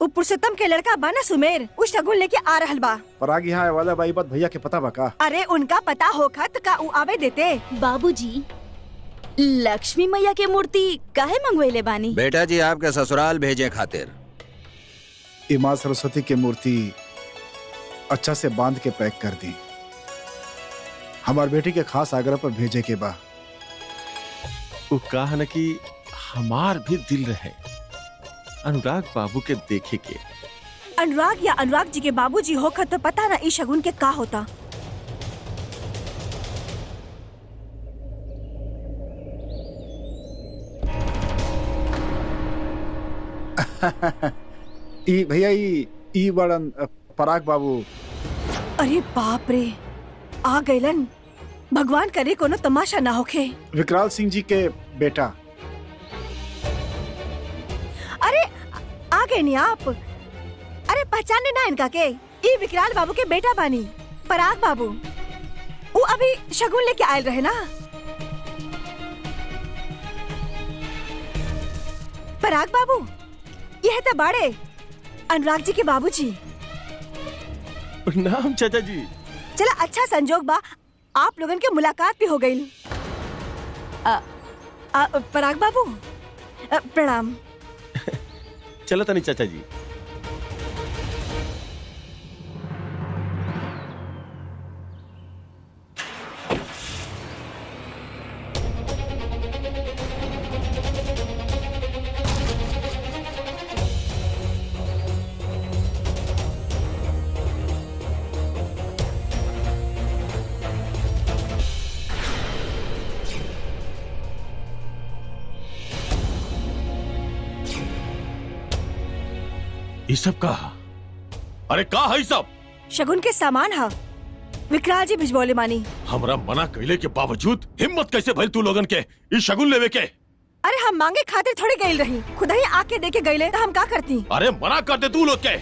उ पुरुषोत्तम के लड़का बाना सुमेर उ शगुन लेके आ रहल बा। पराग यहाँ आए वाला बाई बात भैया के पता बा का? अरे उनका पता होखत का उ आवे देते। बाबूजी, लक्ष्मी मैया के मूर्ति काहे मंगवेले बानी? बेटा जी आपके ससुराल भेजे खातिर। ये माँ सरस्वती की मूर्ति अच्छा से बांध के पैक कर दी। हमार बेटी के खास आग्रह पर भेजे के बा। वो कहा न कि हमार भी दिल रहे अनुराग बाबू के देखे के। अनुराग या अनुराग जी के बाबूजी होखत तो पता ना ई शगुन के का होता। ई भैया ई बड़न पराग बाबू। अरे बाप रे, आ गइलन। भगवान करे कोनो तमाशा ना होखे। विकराल सिंह जी के बेटा। अरे आ गए नी आप। अरे पहचाने ना इनका के? ई विकराल बाबू के बेटा बानी, पराग बाबू। वो अभी शगुन लेके आयल रहे ना। पराग बाबू यह तो बाड़े अनुराग जी के बाबूजी। नाम चाचा जी। चला अच्छा संजोग बा, आप लोगन के मुलाकात भी हो गई। पराग बाबू प्रणाम। चलो तनी चाचा जी। ये सब कहा? अरे का है सब? शगुन के सामान हा, विकराल जी भिजवले मानी। हमरा मना कैले के बावजूद हिम्मत कैसे भइल तू लोगन के इस शगुन लेवे के? अरे हम मांगे खातिर थोड़ी गइल रही, खुदा ही आके देके गइले तो हम का करती? अरे मना कर दे तू लोग के।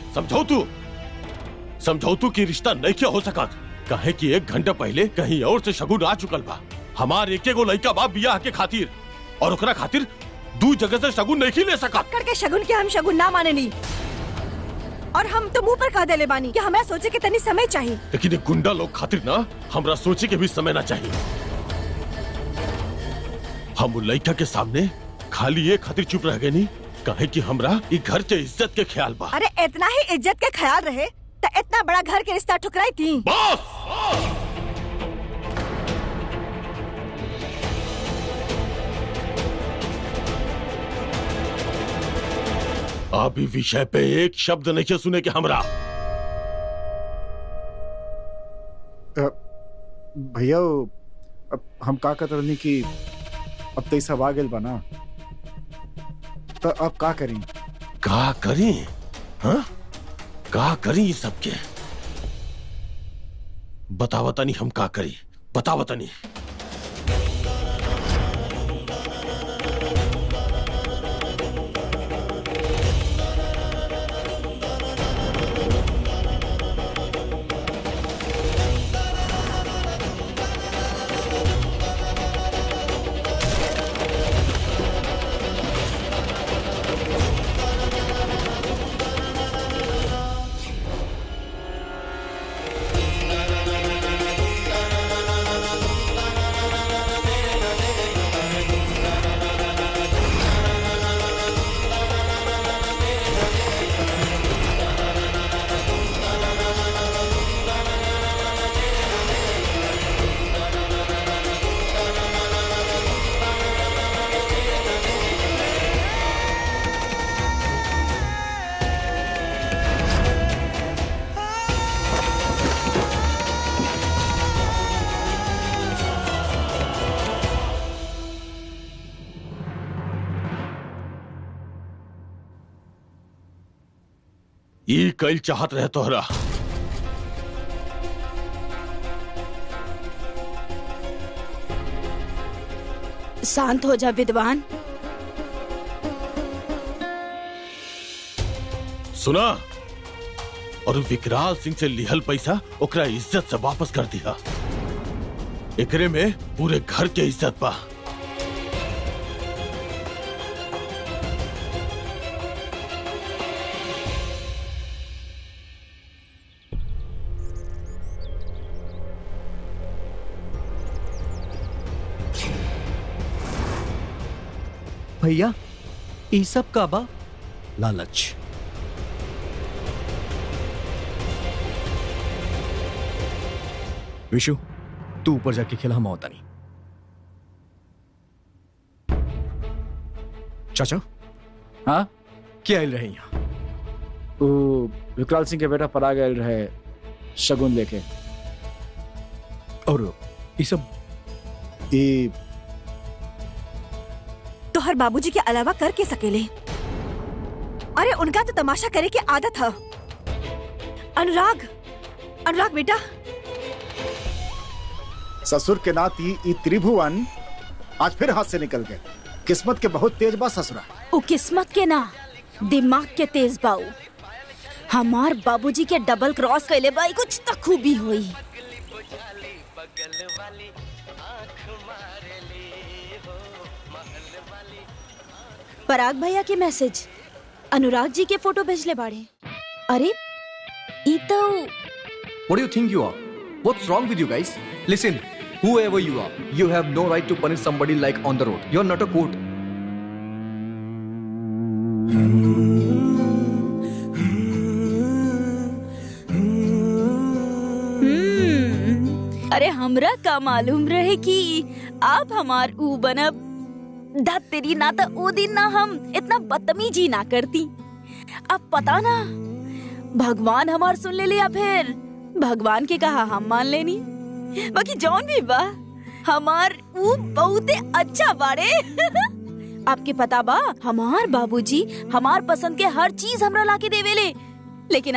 समझो तू की रिश्ता नहीं क्या हो सका। काहे कि 1 घंटा पहले कहीं और से शगुन आ चुकल बा। हमार एके गो लड़का बा बियाह के खातिर, और ओकरा खातिर 2 जगह से शगुन नहीं ले सका। करके शगुन के हम शगुन ना माने नी, और हम तो मुंह पर कह देले बानी कि हमरा सोचे के तनी समय चाहिए। लेकिन ये गुंडा लोग खातिर ना हमरा सोचे के भी समय ना चाहिए। हम लड़का के सामने खाली ये खातिर चुप रह गए नहीं काहे कि हमरा ये घर के इज्जत के ख्याल बा। अरे इतना ही इज्जत के ख्याल रहे तो इतना बड़ा घर के रिश्ता ठुकराई थी। बस अभी विषय पे एक शब्द नहीं सुने के हमरा। भैया हम का कहते रहनी कि अब तो सब आ गइल बा ना, तो अब का करी? का करी? हाँ का करी? सबके बतावता नहीं हम का करी, बतावता नहीं। ये कल चाहत रहे तोहरा। शांत हो जा विद्वान। सुना, और विकराल सिंह से लिहल पैसा ओकरा इज्जत से वापस कर दिया। एकरे में पूरे घर के इज्जत बा। भैया ई सब का बा? लालच। विशु तू ऊपर जाके खेला, हम होता नहीं। चाचा हाँ, क्या आयल रहे यहाँ? वो विकराल सिंह के बेटा पराग आयल रहे शगुन लेके। और ये सब ये तोहर बाबूजी के अलावा कर के सकेले। अरे उनका तो तमाशा करे की आदत है। अनुराग, अनुराग बेटा, ससुर के नाती ई त्रिभुवन आज फिर हाथ से निकल गए। किस्मत के बहुत तेज बा ससुरा। ओ किस्मत के ना, दिमाग के तेज बाऊ। हमार बाबूजी के डबल क्रॉस कैले बाई कुछ तो खूबी हुई। पराग भैया के मैसेज, अनुराग जी के फोटो भेजले बाड़े। अरे ई तो What do you think you are? What's wrong with you guys? Listen, whoever you are, you have no right to punish somebody like on the road. You're not a court. अरे हमरा का मालूम रहे कि आप हमार ऊ बनब। दा तेरी ना तो ओ दिन ना हम इतना बदतमीजी ना करती। अब पता ना भगवान हमार सुन ले या फिर भगवान के कहा हम मान लेनी। बाकी जौन भी बा हमार ऊ बहुते अच्छा बाड़े। आपके पता बा हमार बाबूजी हमार पसंद के हर चीज हमरा लाके देवेले। लेकिन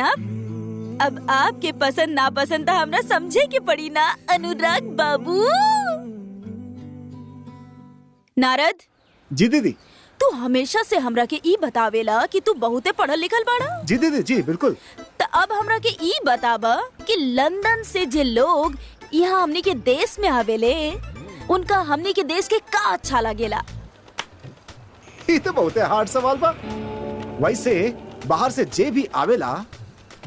अब आपके पसंद नापसंद तो हमरा समझे के पड़ी ना अनुराग बाबू। नारद जी दीदी। तू हमेशा से हमरा के ई बतावेला कि तू बहुते पढ़ल लिखल बाड़ा। जी दीदी, जी बिल्कुल। तो अब हमरा के ई बताबा कि लंदन से जे लोग यहाँ हमनी के देश में आवेले उनका हमनी के देश के का अच्छा लगेला। ये तो बहुत हार्ड सवाल बा। वैसे बाहर से जे भी आवेला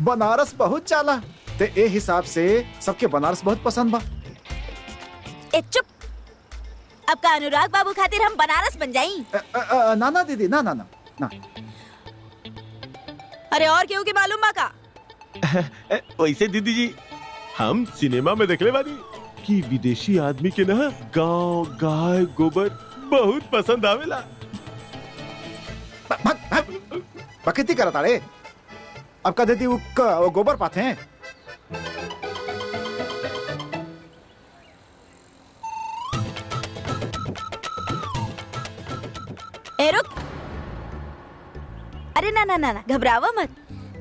बनारस बहुत चाला, ते ए हिसाब से सबके बनारस बहुत पसंद बा। ए चुप। अब का अनुराग बाबू खातिर हम बनारस बन जाई? ना ना दीदी, ना ना ना ना। अरे और केहू के मालूम बा का? वैसे दीदी जी हम सिनेमा में देखले बानी कि विदेशी आदमी के ना गांव गाय गोबर बहुत पसंद आवेला। बकती करता रे। अब का दीदी वो गोबर पाते हैं। ए रुक। अरे ना ना ना ना घबरावा मत।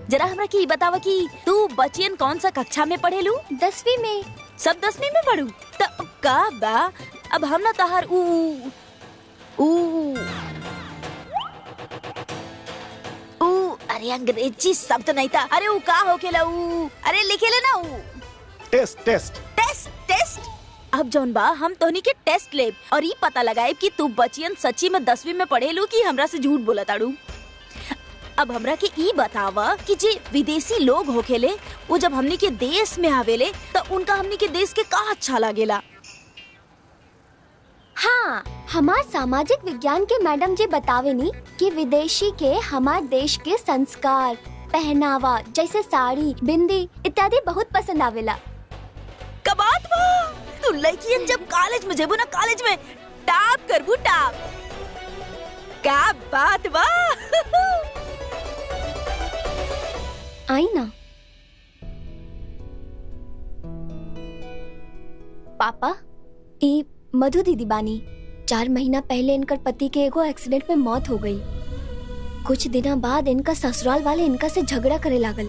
जरा हमरा की बतावा कि तू बचियन कौन सा कक्षा में पढ़ेलू? 10वीं में। सब 10वीं में पढ़ू? तो का बा अब हम ना तहार अरे अंग्रेजी शब्द नहीं था। अरे ऊ का होखेला? अरे लिखेले ना टेस्ट टेस्ट टेस्ट टेस्ट। अब जौन बा हम तोहनी के टेस्ट लेब और ये पता लगाए कि तू बचियन सच्ची में 10वीं में पढ़ेलू कि हमरा से झूठ बोला ताड़ू। अब हमरा के ई बतावा कि जे विदेशी लोग होखेले वो जब हमनी के देश में आवेले तो उनका हमनी के देश के का अच्छा लागेला? हाँ, हमार सामाजिक विज्ञान के मैडम जी बतावे नी कि विदेशी के हमार देश के संस्कार, पहनावा जैसे साड़ी, बिंदी इत्यादि बहुत पसंद आवेला। कबात बा तू लड़कियन जब कॉलेज में जेबू ना, कॉलेज में टॉप करबू टॉप। का बात बा। आई ना पापा, ई मधु दीदी बानी। 4 महीना पहले इनकर पति के एगो एक्सीडेंट में मौत हो गई। कुछ दिना बाद इनका ससुराल वाले इनका से झगड़ा करे लागल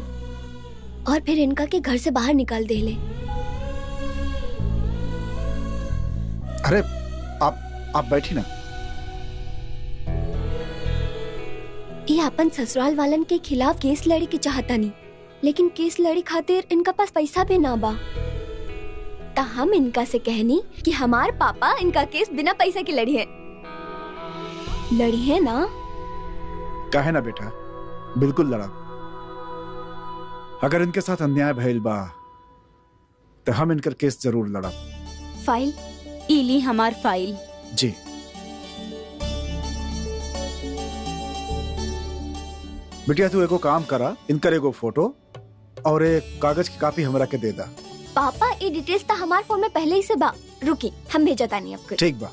और फिर इनका के घर से बाहर निकाल देले। अरे आप बैठी ना। ये अपन ससुराल वालन के खिलाफ केस लड़े के चाहता नहीं, लेकिन केस लड़ी खातिर इनका पास पैसा भी ना बा। ता हम इनका से कहनी कि हमार पापा इनका केस बिना पैसा के लड़ी है ना। काहे ना बेटा, बिल्कुल लड़ा। अगर इनके साथ अन्याय भइल बा तो हम इनकर केस जरूर लड़ा। फाइल इली हमार फाइल। जी। बिटिया तू एगो काम करा, इनकर एगो फोटो और एक कागज की कॉपी हमरा के दे दा। पापा ये डिटेल्स तो हमारे फोन में पहले ही से बा। रुकी, हम भेजा तानी आपको। ठीक बा।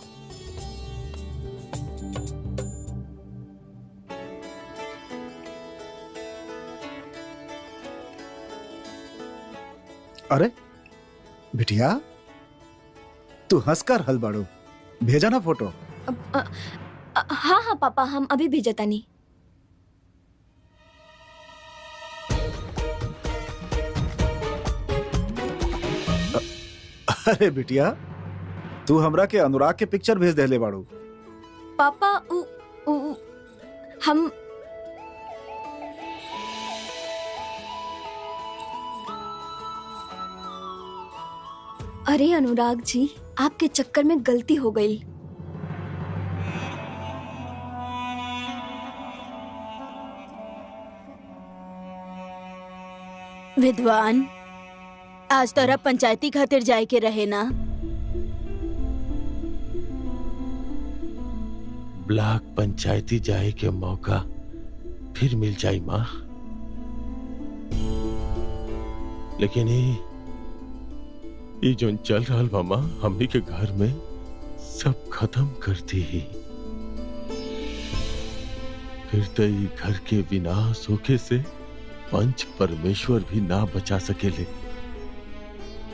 अरे बिटिया तू हंस कर हल बाड़ू, भेजा ना फोटो। हाँ हाँ पापा, हम अभी भेजा तानी। अरे बिटिया तू हमरा के अनुराग के पिक्चर भेज देले बाड़ू। पापा हम अरे अनुराग जी, आपके चक्कर में गलती हो गई। विद्वान, आज तोरा पंचायती खातिर जाए के रहे ना? ब्लॉक पंचायती जाए के मौका फिर मिल जाई माँ, लेकिन ये जो चल रहा बा माँ, हमनी के घर में सब खत्म कर दी ही। फिर तो ये घर के विनाश होके से पंच परमेश्वर भी ना बचा सकेले।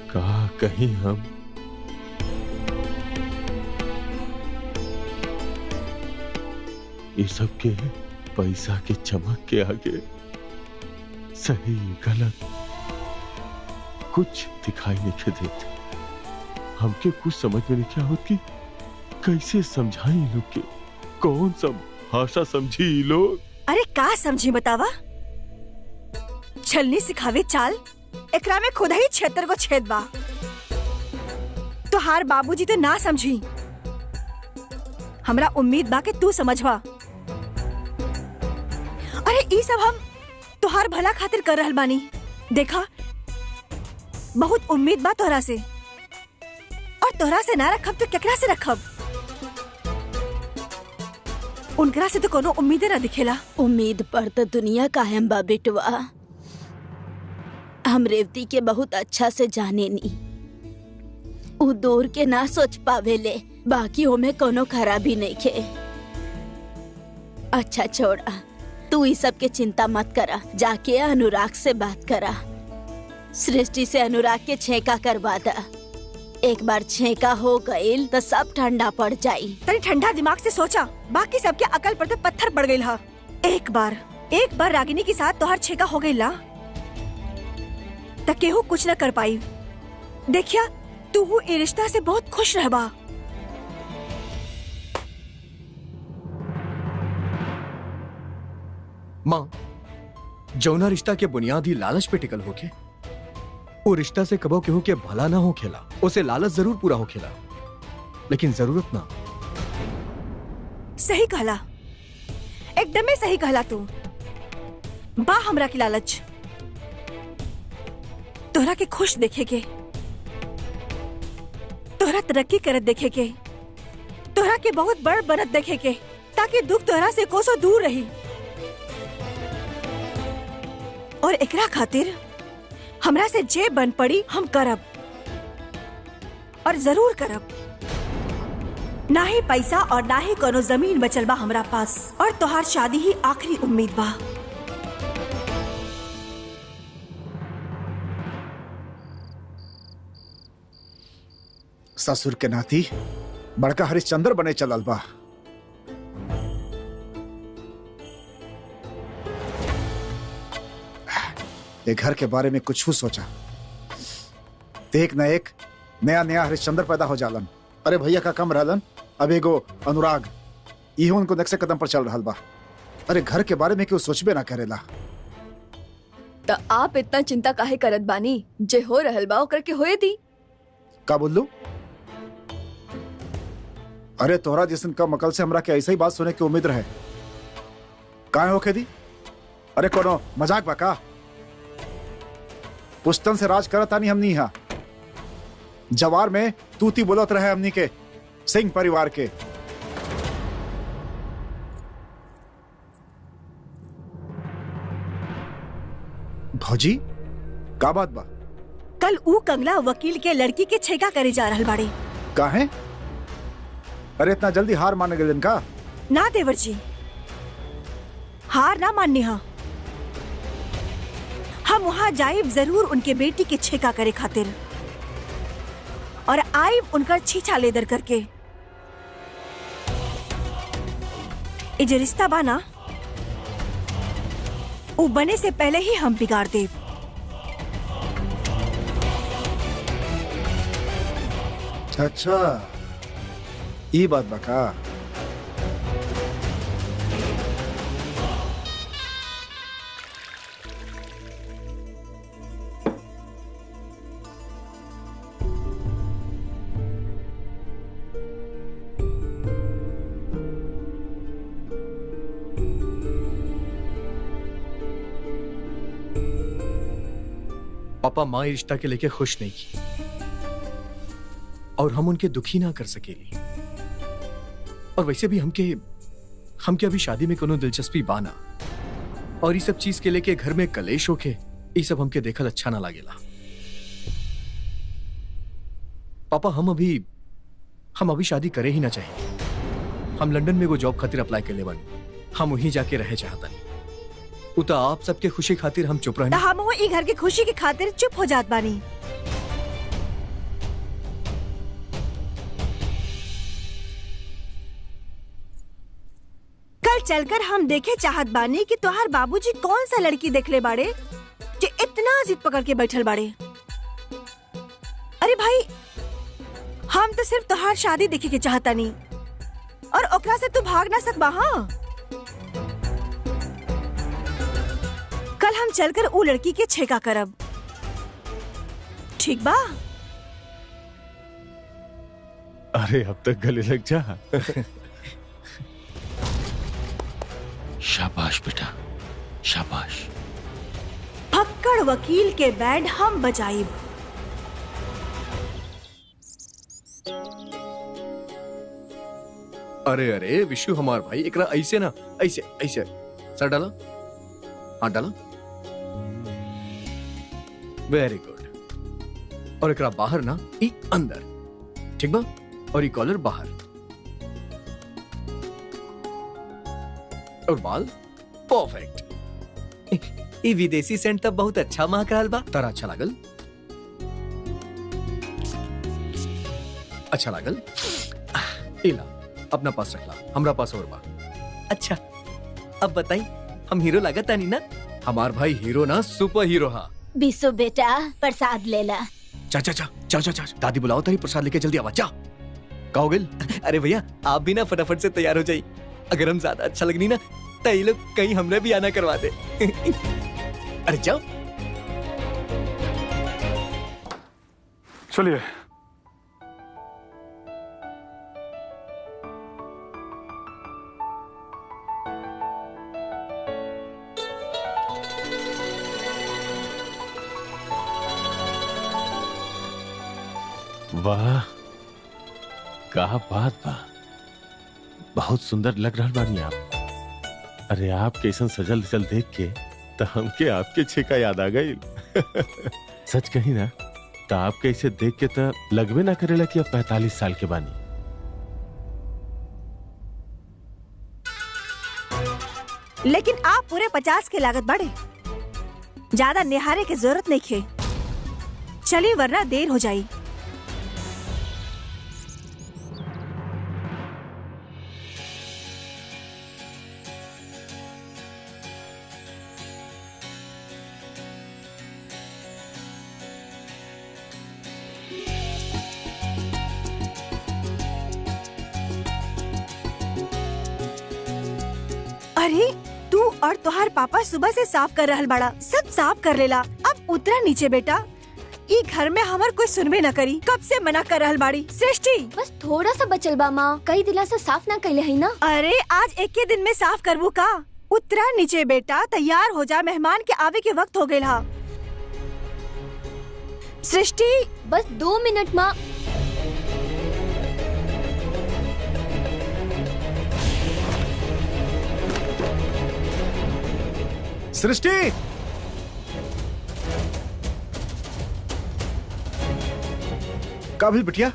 का कहीं हम ये सब के पैसा के चमक के आगे सही गलत कुछ दिखाई नहीं देते। हमके कुछ समझ में नहीं आवत कि कैसे समझाई लोग के, कौन सा भाषा समझी लोग। अरे का समझी बतावा? छलनी सिखावे चाल, एकरा में खुद ही क्षेत्र को छेद बा। तुहार बाबूजी तो ना समझी, हमरा उम्मीद बा कि तू समझवा। अरे ई सब हम तुहार भला खातिर कर रहल बानी। देखा, बहुत उम्मीद बा तोहरा से, और तोहरा से ना रखब तो केकरा से रखब? उनकरा से तो कोनो उम्मीदें ना दिखेला। उम्मीद पर तो दुनिया कायम बा बेटवा। हम रेवती के बहुत अच्छा से जाने नी, उ दूर के ना सोच पावेले, बाकी होमे कोनो खराबी नहीं खे। अच्छा छोड़ा, तू इस सब के चिंता मत करा, जाके अनुराग से बात करा। सृष्टि से अनुराग के छेका करवा दा। एक बार छेका हो गईल तो सब ठंडा पड़ जाई। तनी ठंडा दिमाग से सोचा, बाकी सबके अकल पर तो पत्थर पड़ गईल हा। एक बार रागिनी के साथ तोहर छेका हो गईल ला, त केहू कुछ न कर पाई। देखिया, तू ए रिश्ता से बहुत खुश रहबा। माँ, जौना रिश्ता के बुनियादी लालच पे टिकल होके, वो रिश्ता से कबो केहू के भला ना हो खेला। उसे लालच जरूर पूरा हो खेला, लेकिन जरूरत ना। सही कहला, एकदम ही सही कहला तू। बा हमरा की लालच, तोहरा के खुश देखे के, तोहरा तरक्की करत देखे के, तोहरा के बहुत बड़ बनत देखे के, ताकि दुख तोहरा से कोसों दूर रही। और एकरा खातिर हमरा से जे बन पड़ी हम करब, और जरूर करब। ना ही पैसा और ना ही कोनो जमीन बचल बा हमरा पास, और तोहार शादी ही आखिरी उम्मीद बा। ससुर के नाती बड़का हरिश्चंद्र बने चलल बा। एक घर के बारे में कुछ सोचा, एक न एक नया हरिश्चंद्र पैदा हो जालन। अरे भैया का कम रहलन, अब एगो अनुराग, ये उनको नक्शे कदम पर चल रहा बा। अरे घर के बारे में क्यों सोचबे ना करेला। तो आप इतना चिंता काहे करत बानी? जे हो रहल बा ओकर के होए दी। का बोलू? अरे तोहरा जिसन का मकल से हमरा के ऐसा ही बात सुने की उम्मीद रहे, काहे होके दी? अरे कोनो मजाक बा का? पुश्तन से राज करत आनी हमनी यहाँ। जवार में तूती बोलत रहे हमनी के सिंह परिवार के। भौजी का बात बा? कल ऊ कंगला वकील के लड़की के छेका करे जा रहल बाड़े। काहे? अरे इतना जल्दी हार मान गए इनका? ना देवर जी, हार ना माननी हा। हम वहाँ जाइब जरूर उनके बेटी के छेका करे खातिर, और आइब उनका छीछा लेदर करके। ये जो रिश्ता बा ना, वो बने से पहले ही हम बिगाड़ देब। अच्छा, ये बात बा का? पापा माँ रिश्ता के लेके खुश नहीं की और हम उनके दुखी ना कर सकेली। और वैसे भी हमके अभी शादी में कोनो दिलचस्पी बाना, और ये सब चीज के लेके घर में कलेश होके ये सब हमके देखल अच्छा ना लागेला। पापा हम अभी शादी करे ही ना चाहिए। हम लंदन में वो जॉब खातिर अप्लाई कर ले बानी, हम वहीं जाके रहे चाहता नहीं। उता आप सबके खुशी खातिर हम चुप रहने। हम वो ई घर की खुशी की खातिर चुप हो जात बानी। कल चलकर हम देखे चाहत बानी कि तोहार बाबूजी कौन सा लड़की देख ले बाड़े जो इतना जिद पकड़ के बैठल बाड़े। अरे भाई, हम तो सिर्फ तोहार शादी देखे के चाहता नहीं, और ओकरा से तू भाग ना सकबा। हाँ, कल हम चलकर वो लड़की के छेका करब, ठीक बा? अरे अब तक गले लग जा। शाबाश बेटा, शाबाश। फक्कड़ वकील के बैंड हम बजाइब। अरे अरे विशु हमार भाई, एकरा ऐसे ना, ऐसे ऐसे सर डाला, हाथ डाला, वेरी गुड। और एकरा बाहर ना, ई अंदर, ठीक बा? और ई कॉलर बाहर, और बाल परफेक्ट। ई विदेशी सेंट तब बहुत अच्छा महक रहल बा। तारा अच्छा लागल? अच्छा लागल? इला अपना पास रखला, हमरा पास और बा। अच्छा, अब बताई, हम हीरो लागत तानी ना? हमार भाई हीरो ना, सुपर हीरो हा। बिसु बेटा, प्रसाद ले ला। चा चा चा चा चा चा, दादी बुलाओ तारी, प्रसाद लेके जल्दी आवा। जा, का हो गइल? अरे भैया, आप भी ना फटाफट से तैयार हो जाइए। अगर हम ज्यादा अच्छा लगनी ना, तो ये लोग कहीं हमने भी आना करवा दे। अरे जाओ। चलिए। वाह, का बात बा, बहुत सुंदर लग रहा बानी आप। अरे आप कैसन सजल सजल देख के तो हमके आपके छेका याद आ गई। सच कही ना, तो आप कैसे देख के तो लगवे ना करेला कि आप 45 साल के बानी। लेकिन आप पूरे 50 के लागत बढ़े, ज्यादा निहारे की जरूरत नहीं खे। चलिए वरना देर हो जाई। अरे तू और तुहार पापा सुबह से साफ कर रहल बाड़ा, सब साफ कर लेला। अब उतरा नीचे बेटा, ई घर में हमार कोई सुनबे न करी। कब से मना कर रहल बाड़ी सृष्टि? बस थोड़ा सा बचल बा माँ, कई दिला से साफ ना कैले है ना। अरे आज एक ही दिन में साफ करबू का? उतरा नीचे बेटा, तैयार हो जा, मेहमान के आवे के वक्त हो गया। सृष्टि बस 2 मिनट माँ। सृष्टि, का भी बिटिया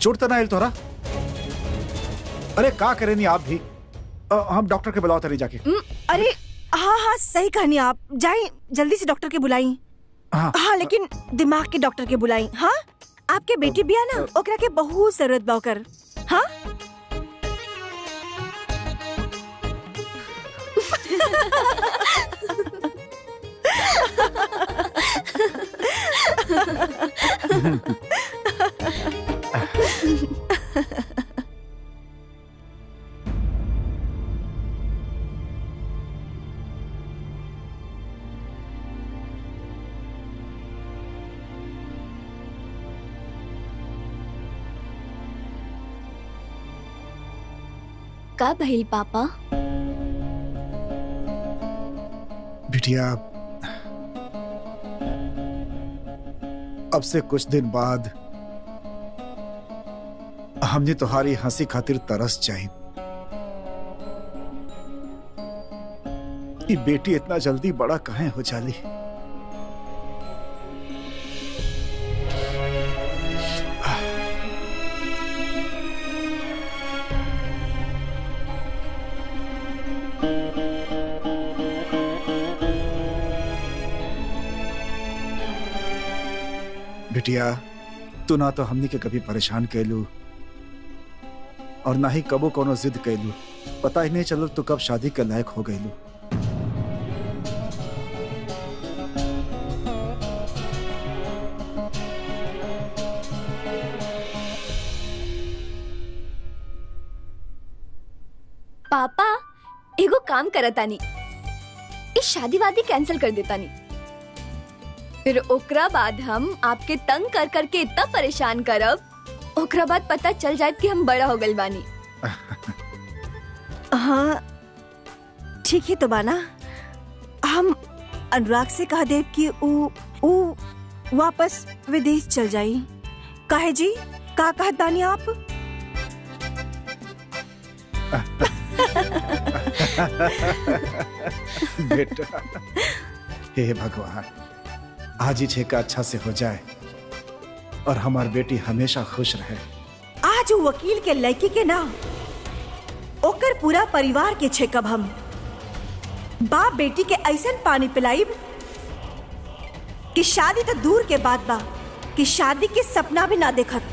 चोट तो ना आयल तोरा? अरे का करे नहीं आप भी? हम डॉक्टर के बुलाओ तरी जाके। अरे हाँ हाँ सही कहनी आप, जाई जल्दी से डॉक्टर के बुलाई। हाँ लेकिन दिमाग के डॉक्टर के बुलाई। हाँ आपके बेटी भी है ना, ओकरा के बहुत जरूरत बा ओकर। हाँ का भइल पापा? बिटिया अब से कुछ दिन बाद हमने तुम्हारी हंसी खातिर तरस जाई। ये बेटी इतना जल्दी बड़ा कहाँ हो जाली? बिटिया तू ना तो हमनी के कभी परेशान कैलू और ना ही कबो कोनो जिद कैलू। पता ही नहीं चलो तू कब शादी के लायक हो गईलू। पापा एगो काम करतानी, इस शादी वादी कैंसिल कर देतानी, फिर ओकरा बाद हम आपके तंग कर करके इतना परेशान करब, ओकरा बाद पता चल जाए कि हम बड़ा हो गए बानी। हाँ ठीक है तो बाना, हम अनुराग से कह देव कि ऊ वापस विदेश चल जाई। काहे जी का कहत बानी आप? बेटा हे भगवान, आज ही छेका अच्छा से हो जाए और हमारी बेटी हमेशा खुश रहे। आज वो वकील के लड़की के ना, ओकर पूरा परिवार के छेकब हम। बाप बेटी के ऐसन पानी पिलाइब कि शादी तो दूर के बात बा, कि शादी के सपना भी ना देखत।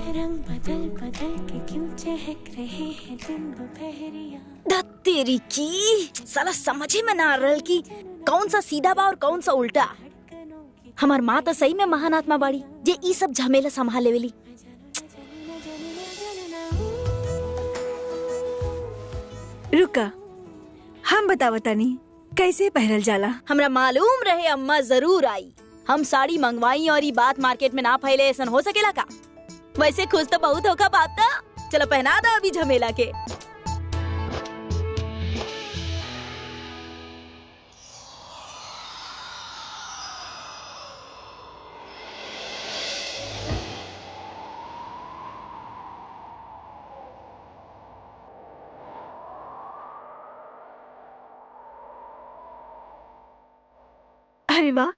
रंग बदल बदल के क्यों चहक रहे हैं दिन दोपहरिया। तेरी की साला समझे में ना रहल कि कौन सा सीधा बा और कौन सा उल्टा। हमार माँ तो सही में महान आत्मा बाड़ी जे ई सब झमेला संभाले वेली। रुका हम बतावतानी कैसे पहनल जाला। हमरा मालूम रहे अम्मा जरूर आई। हम साड़ी मंगवाई और ये बात मार्केट में ना फैले, ऐसा हो सकेला का? वैसे खुश तो बहुत होगा बाप का। चलो पहना दो अभी झमेला के। अरे वाह,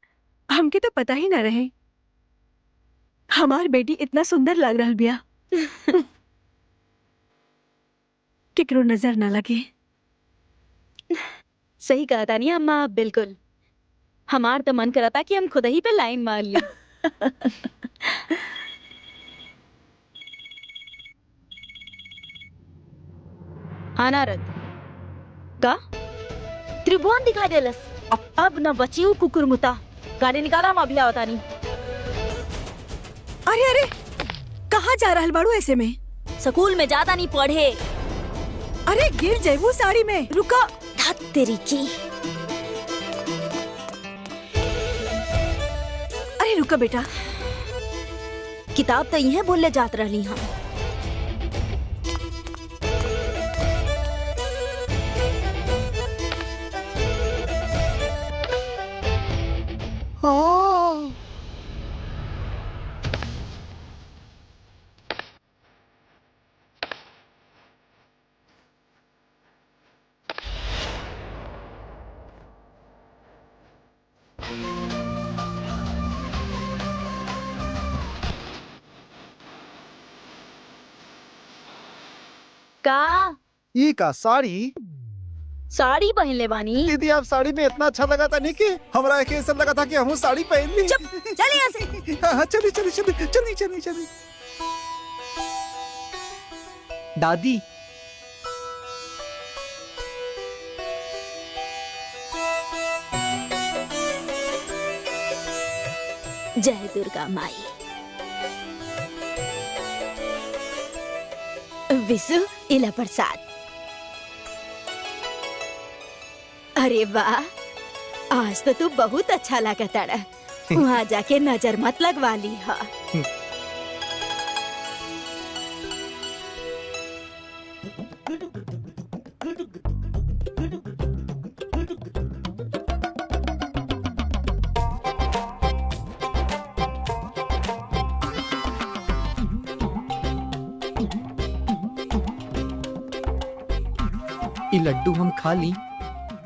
हमके तो पता ही ना रहे हमार बेटी इतना सुंदर लग रहा बिया। केकरो नजर ना लगे। सही कहा था नहीं अम्मा, बिल्कुल। हमार तो मन करा था कि हम खुद ही पे लाइन मार ली। हाँ नारद का त्रिभुवन दिखाई देलस। अब न बची हूँ कुकुरमुता। गाड़ी निकाला, हम अभी आवता नहीं। अरे अरे कहाँ जा रहल बाड़ू ऐसे में? स्कूल में जाता नहीं पढ़े। अरे गिर जाइबू साड़ी में। रुका। तेरी की। अरे रुका बेटा, किताब तो यही बोलले जात रहली हम। का ये का साड़ी? साड़ी पहनले बानी। दीदी आप साड़ी में इतना अच्छा लगा था नहीं कि हमरा एक ऐसा लगा था कि हम साड़ी पहन ली। चुप, चल यहाँ से। हाँ चली चली चली चली चली चली। दादी जय दुर्गा माई। विशु इला प्रसाद। अरे वाह, आज तो तू बहुत अच्छा लगा तारा। वहाँ जाके नजर मत लगवा ली हा। ये लड्डू हम खा ली।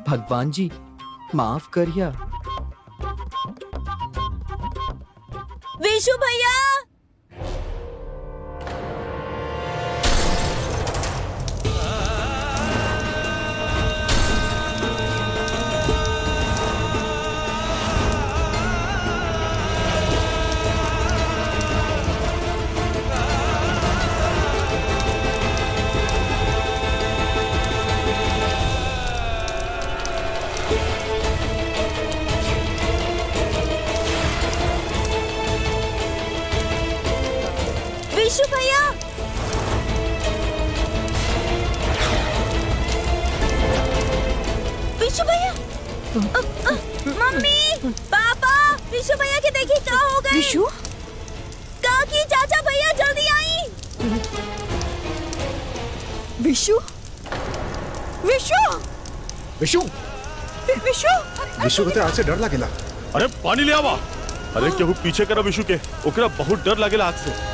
भगवान जी माफ करिया। विशु भैया, विशु भैया, विशु भैया, मम्मी, पापा, विशु भैया के देखिए क्या हो गए। विशु, काकी, चाचा, भैया जल्दी आई। विशु, विशु, विशु विशु, विशु को तो आज से डर लगेला। अरे पानी ले आवा। अरे केहू पीछे करा विशु के, ओकरा बहुत डर लागेला आग से।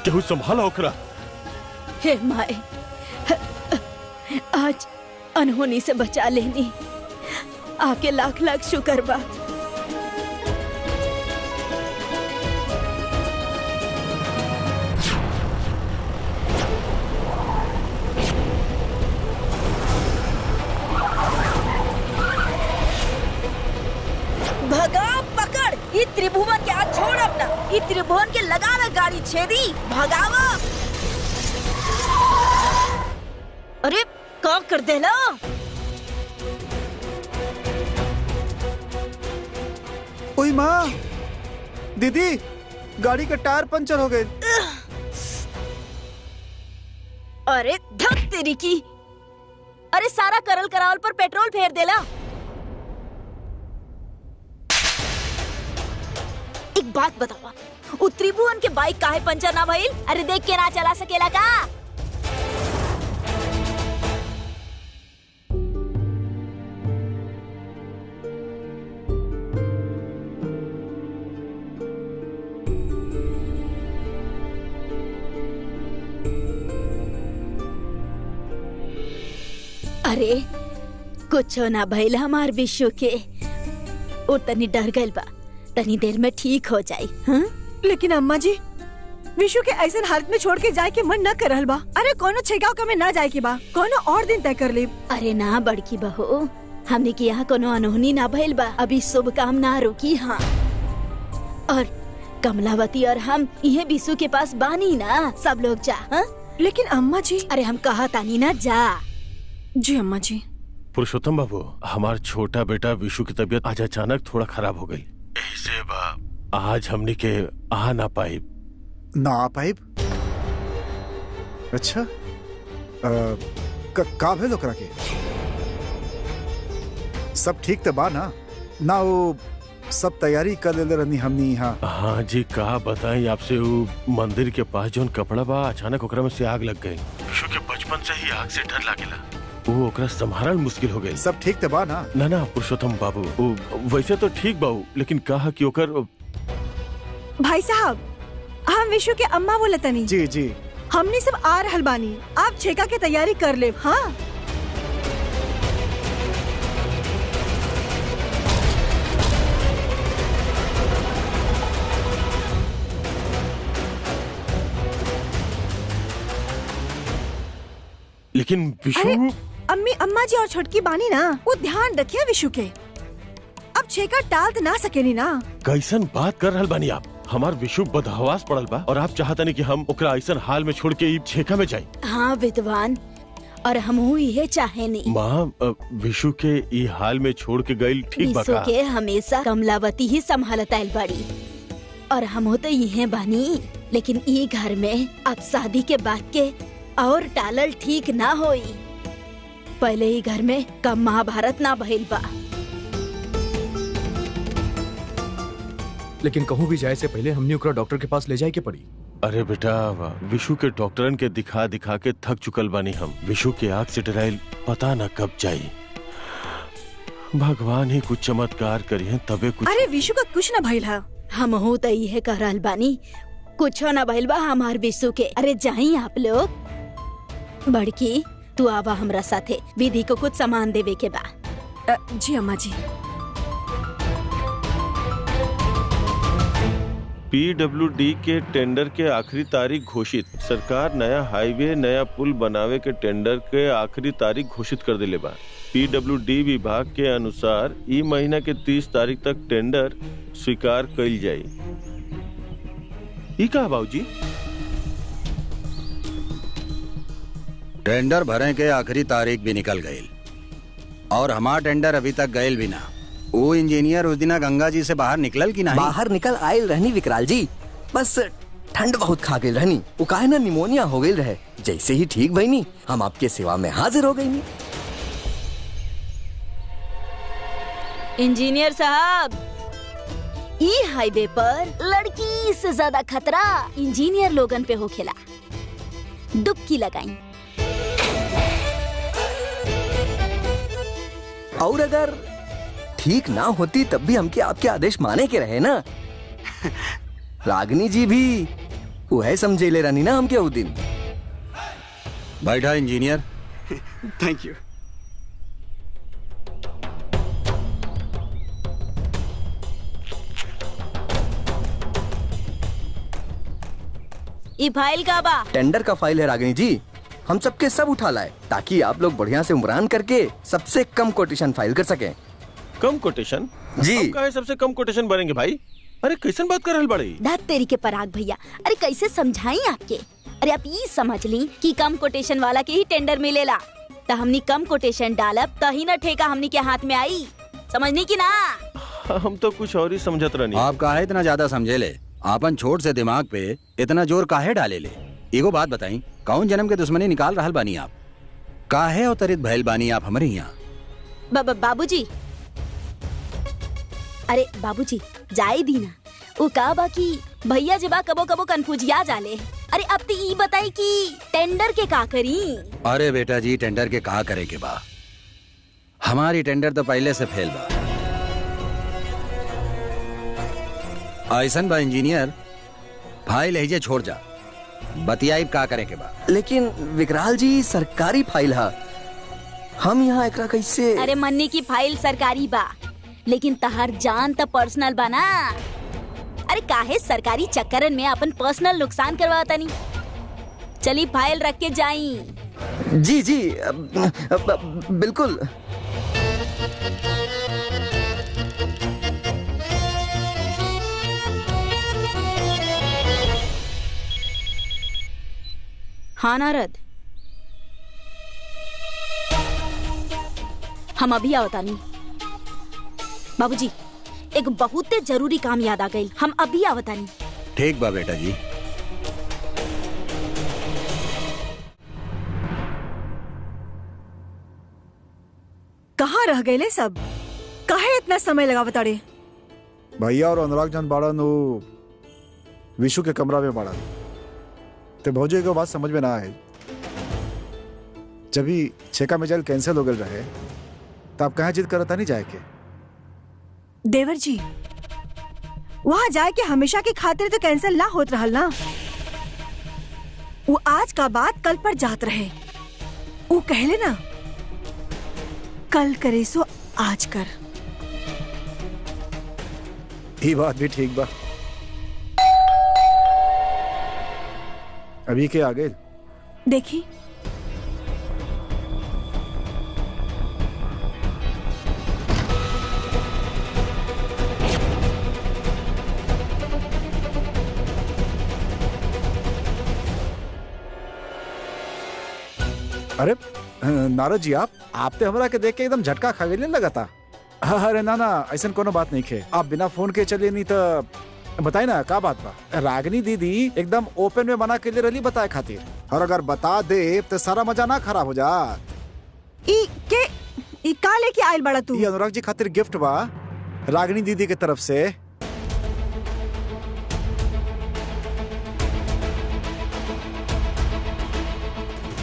केहू संभाला ओकरा। हे माए, आज अनहोनी से बचा लेनी। आपके लाख लाख शुक्र बा। भगा, पकड़ ये त्रिभुवन के हाथ छोड़ अपना। ये त्रिभुवन के लगा ना गाड़ी छेदी। भगावा। अरे क्या कर देला? ओए माँ, दीदी गाड़ी का टायर पंचर हो गए। अरे धक तेरी की। अरे सारा करल करावल पर पेट्रोल फेर देला। एक बात बतावा, उ त्रिभुवन के बाइक काहे पंचर ना भइल? अरे देख के ना चला सकेला का? अरे कुछ ना भइल हमार विश्व के। और तनी डर गइल बा, तनी देर में ठीक हो जाई। हाँ? लेकिन अम्मा जी, विशु के ऐसे हालत में छोड़ के जाए के मन न कर रहल बा। अरे कोनो छेगाव का में ना जाए के बा, कोनो और दिन तय कर ले। अरे ना बड़की बहू, हमने के यहाँ कोनो अनहोनी ना भइल बा। अभी शुभ काम ना रुकी। हाँ, और कमलावती और हम यह विशु के पास बानी ना। सब लोग जा। हाँ? लेकिन अम्मा जी। अरे हम कहा तानी ना, जा। जी अम्मा जी। पुरुषोत्तम बाबू, हमार छोटा बेटा विशु की तबीयत आज अचानक थोड़ा खराब हो गई। ऐसे आज हमने के आ ना पाई। ना आ पाई? अच्छा, का भेल ओकरा के? सब ठीक तो बा ना? ना वो सब तैयारी कर ले रहनी हमनी यहाँ। हाँ जी, कहा बताएं आपसे। वो मंदिर के पास जो कपड़ा बा, अचानक ओकरा में से आग लग गई। विशु के बचपन से ही आग से डर लागेला। वो ओकरा संभालना मुश्किल हो गई। सब ठीक तो बा ना? ना ना पुरुषोत्तम बाबू, वैसे तो ठीक बाबू, लेकिन कहा कि ओकर। भाई साहब, हम विशु के अम्मा बोले तनी। जी जी। हमने सब आ रहल बानी, आप छेका के तैयारी कर ले। हाँ लेकिन विशु। अरे अम्मी अम्मा जी और छोटकी बानी ना, वो ध्यान रखिए विशु के। अब छेका टाल तो ना सकेनी ना। कैसन बात कर रहल बानी आप? हमार विशु बदहवास पड़ल बा और आप चाहता नहीं कि हम ओकरा ऐसन हाल में छोड़ के ई छेका में जाई। हाँ विद्वान, और हमहू ये चाहे नहीं। माँ, विशु के ई हाल में छोड़ के गई ठीक बा विशु का? के हमेशा कमलावती ही संभालता आइल बाड़ी और हम तो यही बानी। लेकिन ई घर में अब शादी के बाद के और टालल ठीक ना होई। पहले ही घर में कम महाभारत ना भइल बा। लेकिन कहूँ भी जाए से पहले हमने ओकरा डॉक्टर के पास ले जाए के पड़ी। अरे बेटा, विशु के डॉक्टरन के दिखा दिखा के थक चुकल बानी हम। विशु के आँख से डराइल पता न कब जाई। भगवान ही कुछ चमत्कार करी है तबे कुछ। अरे विशु का कुछ न भइल है। हम हो तो ये कह रहल बानी, कुछो न भइल बा हमार विशु के। अरे जाई आप लोग। बड़की तू आवा हमरा साथे, विधि को कुछ सामान देवे के बा। जी अम्मा जी। PWD के टेंडर के आखिरी तारीख घोषित। सरकार नया हाईवे नया पुल बनावे के टेंडर के आखिरी तारीख घोषित कर दिले बा। PWD विभाग के अनुसार ई महीना के 30 तारीख तक टेंडर स्वीकार कइल जाई। ई का बाबूजी? टेंडर भरे के आखिरी तारीख भी निकल गई और हमार टेंडर अभी तक गयल भी ना। वो इंजीनियर उस दिन गंगा जी से बाहर निकलल की नहीं? बाहर निकल आयल रहनी विकराल जी, बस ठंड बहुत खा गई रहनी। वो काहे ना निमोनिया हो गई रहे। जैसे ही ठीक भईनी हम आपके सेवा में हाजिर हो गई नी। इंजीनियर साहब, ई हाईवे पर लड़की से ज्यादा खतरा इंजीनियर लोगन पे होखेला। डुबकी लगाई। और अगर ठीक ना होती तब भी हमके आपके आदेश माने के रहे ना। रागिनी जी भी वह समझे ले रानी ना हमके उस दिन। बैठा इंजीनियर। Thank you. ई फाइल का बा? टेंडर का फाइल है रागिनी जी। हम सबके सब उठा लाए ताकि आप लोग बढ़िया से उमरान करके सबसे कम कोटेशन फाइल कर सकें। कम कोटेशन? जी। हम काहे सबसे कम कोटेशन भरेंगे भाई? अरे कैसन बात कर रहल बड़ी? धत तेरी के पराग भैया, अरे कैसे समझाई आपके? अरे आप ये समझ ली कि कम कोटेशन वाला के ही टेंडर मिलेला। तो हमनी कम कोटेशन डालब तही ना ठेका हमनी के हाथ में आई। समझनी की ना? हम तो कुछ और ही समझत रहनी। आप काहे इतना ज्यादा समझे ले? आपन छोट से दिमाग पे इतना जोर काहे डाले ले? एगो बात बताई, कौन जन्म के दुश्मनी निकाल रहल बानी आप? काहे अवतरित भइल बानी आप हमारे यहाँ? बाबूजी, अरे बाबूजी जाए दी ना। वो का बाकी भैया जबा कबो कबो कन्फ्यूजिया जाले। अरे अब तो ये बताई कि टेंडर के का करी? अरे बेटा जी, टेंडर के कहा करे के बा? हमारी टेंडर तो पहले से फेल बा। ऐसन बा इंजीनियर, फाइल हिजे छोड़ जा। बतियाई का करे के बा? लेकिन विकराल जी सरकारी फाइल है, हम यहाँ एकरा कैसे? अरे मन्नी की फाइल सरकारी बा, लेकिन तहार जान तो पर्सनल बा ना। अरे काहे सरकारी चक्करन में अपन पर्सनल नुकसान करवाता नहीं? चली फाइल रख के जाई। जी जी बिल्कुल। हाँ नारद, हम अभी आवता नहीं। बाबूजी एक बहुत जरूरी काम याद आ गई, हम अभी आवता नहीं। ठीक बा बेटा जी। कहाँ रह गए सब? काहे इतना समय लगा बताड़े? भैया और अनुराग जन बाड़न वो विशु के कमरा में बाड़न। ते भौजी को बात समझ में ना आए। जब ही छेका में जल कैंसिल हो गए रहे तो आप कहाँ जिद करता नहीं जाए के? देवर जी वहां जाए के हमेशा की खातिर तो कैंसिल ना होत रहल ना। वो आज का बात कल पर जात रहे। वो कहले ना, कल करे सो आज कर। ये बात भी ठीक बा। अभी के आगे देखी अरे नारद जी, आप तो हमरा के देख के एकदम झटका खा गए लगा था। अरे ना ना, ऐसा कोनो बात नहीं खे। आप बिना फोन के चलिए नहीं तो बताई ना का बात बा। रागिनी दीदी एकदम ओपन में मना के लिए रही बताए खातिर, और अगर बता दे तो सारा मजा ना खराब हो जा। ई का लेके आयल बड़ा तू? ये अनुराग जी खातिर गिफ्ट बा रागिनी दीदी की तरफ से।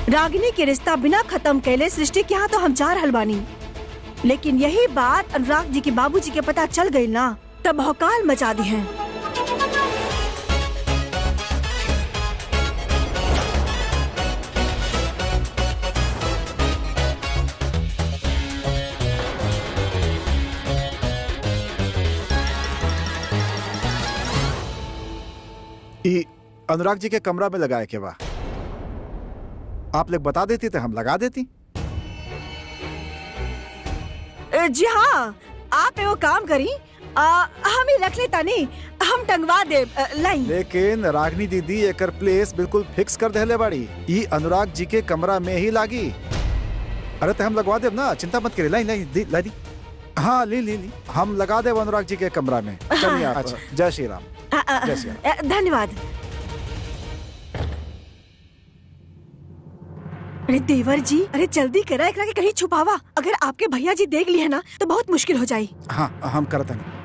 रागिनी के रिश्ता बिना खत्म कैले सृष्टि के यहाँ तो हम जा रहल बानी, लेकिन यही बात अनुराग जी के बाबूजी के पता चल गई ना तब भौकाल मचा दी है। अनुराग जी के कमरा में लगाए के बा। आप लोग बता देती तो हम लगा देती। जी हाँ, आप वो काम करी, हम ही रख लेता नहीं, हम टंगवा दे लाई। लेकिन रागिनी दीदी एकर प्लेस बिल्कुल फिक्स कर देले बाड़ी। ये अनुराग जी के कमरा में ही लागी। अरे तो हम लगवा देब ना, चिंता मत करिए। लाई लाई लाई दी। हाँ ली हम लगा देव अनुराग जी के कमरा में। चलिए आप। जय श्री राम। जय श्री राम। धन्यवाद। अरे देवर जी, अरे जल्दी करा, एकरा के कहीं छुपावा। अगर आपके भैया जी देख लिए ना तो बहुत मुश्किल हो जाई। हाँ हम करते हैं।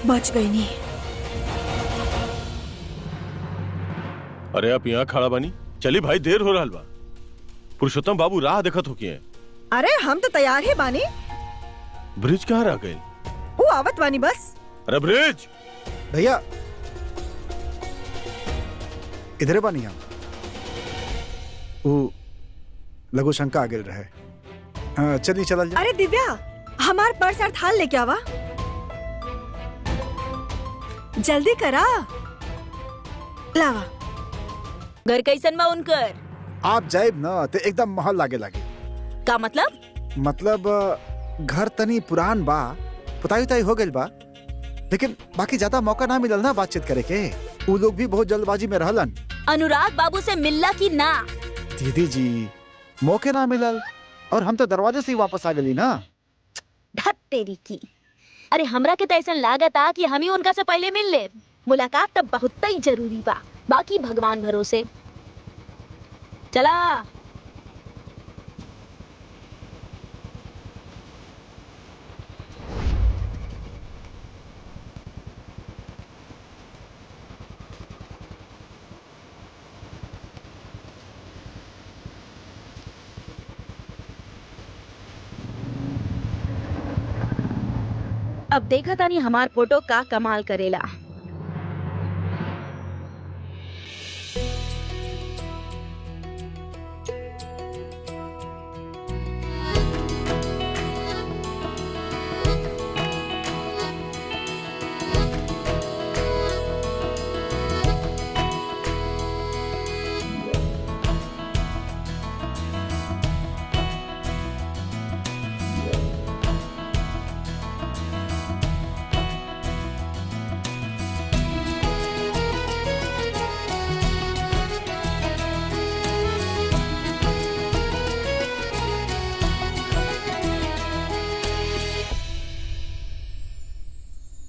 बच गई नहीं। अरे आप यहाँ खड़ा बानी, चली भाई, देर हो रहा बा। पुरुषोत्तम बाबू राह देखत हो किए। अरे हम तो तैयार ही बानी। ब्रिज कहाँ रह गई? वो आवत बानी बस। अरे ब्रिज भैया इधरे बानी हम। वो लघु शंका आगे रहे। चलिए चल जा। अरे दिव्या, हमार पर्स और थाल लेके आवा। जल्दी करा। लावा। घर कैसन बा उनकर? आप जाइब ना तो एकदम महल लागे लागे। का मतलब? मतलब घर तनी पुरान बा, पुताई हो गइल बा, लेकिन बाकी ज्यादा मौका ना मिलल ना बातचीत करे के। वो लोग भी बहुत जल्दबाजी में रहलन। अनुराग बाबू से मिलला की ना? दीदी जी, मौके ना मिलल और हम तो दरवाजे से ही वापस आ गई ना। धत तेरी की। अरे हमरा के तो ऐसा लागत आ कि हम ही उनका से पहले मिल ले। मुलाकात तब बहुत ही जरूरी बा, बाकी भगवान भरोसे। चला। अब देखा तानी हमार फोटो का कमाल करेला।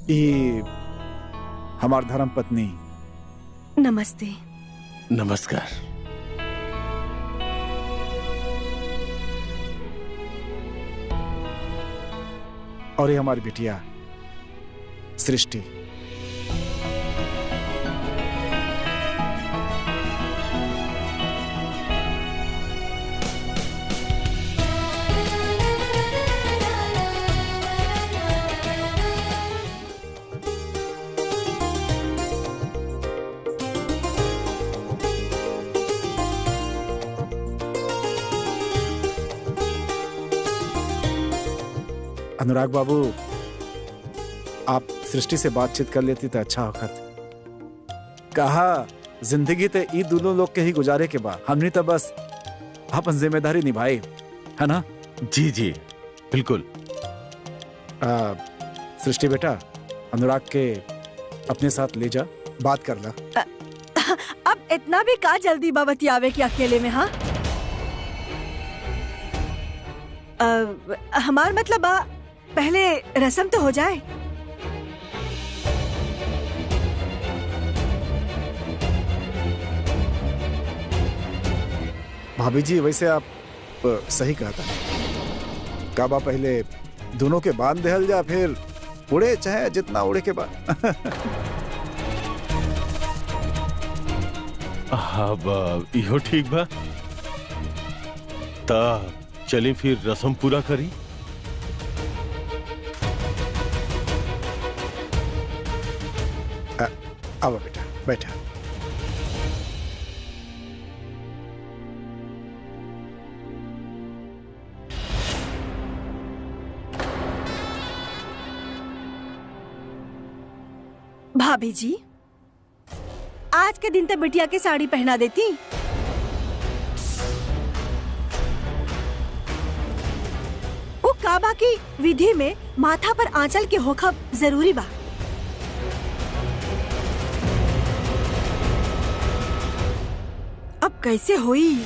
ये हमार धर्म पत्नी। नमस्ते। नमस्कार। और ये हमारी बिटिया सृष्टि। अनुराग बाबू, आप सृष्टि से बातचीत कर लेती तो अच्छा होगा। कहा जिंदगी ते ई दोनों लोग के ही गुजारे के बाद हमने तो बस अपन जिम्मेदारी निभाई है ना। जी जी बिल्कुल। सृष्टि बेटा, अनुराग के अपने साथ ले जा, बात कर ला। अब इतना भी का जल्दी बाबती आवे कि अकेले में? हाँ, हमार मतलब पहले रस्म तो हो जाए। भाभी जी, वैसे आप सही कहता है। काबा पहले दोनों के बांध देहल जा, फिर उड़े चाहे जितना उड़े के बाद। अब इहो ठीक बा। ता चले फिर रस्म पूरा करी। अब बेटा बैठा। भाभी जी, आज के दिन तो बिटिया की साड़ी पहना देती। वो काबा की विधि में माथा पर आंचल के होखब जरूरी बा। अब कैसे हुई?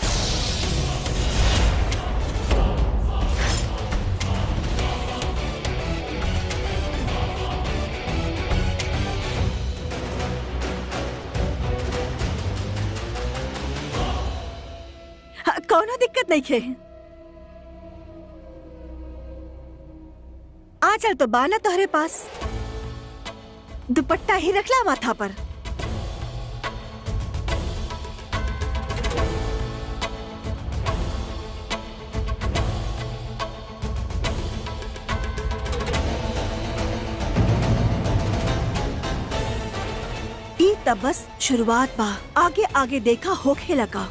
कोनो दिक्कत नहीं है। आंचल तो बाना तोहरे पास, दुपट्टा ही रखला माथा पर। ई तब बस शुरुआत बा, आगे आगे देखा होखे लगा।